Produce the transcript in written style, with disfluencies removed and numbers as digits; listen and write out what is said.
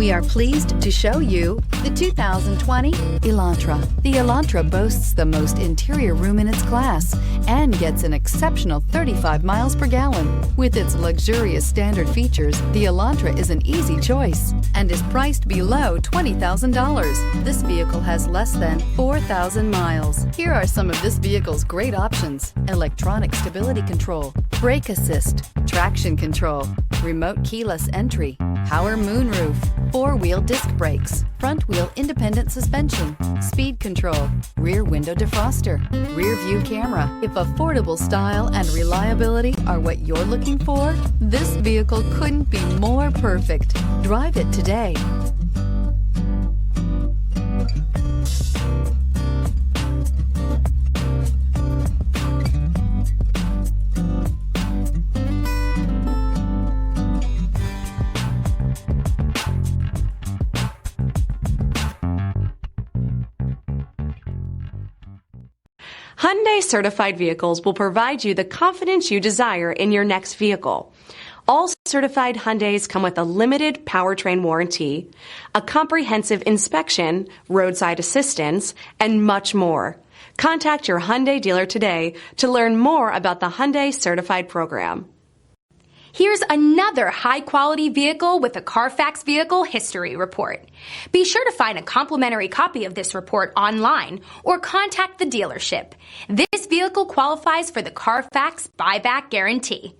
We are pleased to show you the 2020 Elantra. The Elantra boasts the most interior room in its class and gets an exceptional 35 miles per gallon. With its luxurious standard features, the Elantra is an easy choice and is priced below $20,000. This vehicle has less than 4,000 miles. Here are some of this vehicle's great options: electronic stability control, brake assist, traction control, remote keyless entry, power moonroof, four-wheel disc brakes, front-wheel independent suspension, speed control, rear window defroster, rear view camera. If affordable style and reliability are what you're looking for, this vehicle couldn't be more perfect. Drive it today. Hyundai certified vehicles will provide you the confidence you desire in your next vehicle. All certified Hyundais come with a limited powertrain warranty, a comprehensive inspection, roadside assistance, and much more. Contact your Hyundai dealer today to learn more about the Hyundai certified program. Here's another high-quality vehicle with a CARFAX Vehicle History Report. Be sure to find a complimentary copy of this report online or contact the dealership. This vehicle qualifies for the CARFAX Buyback Guarantee.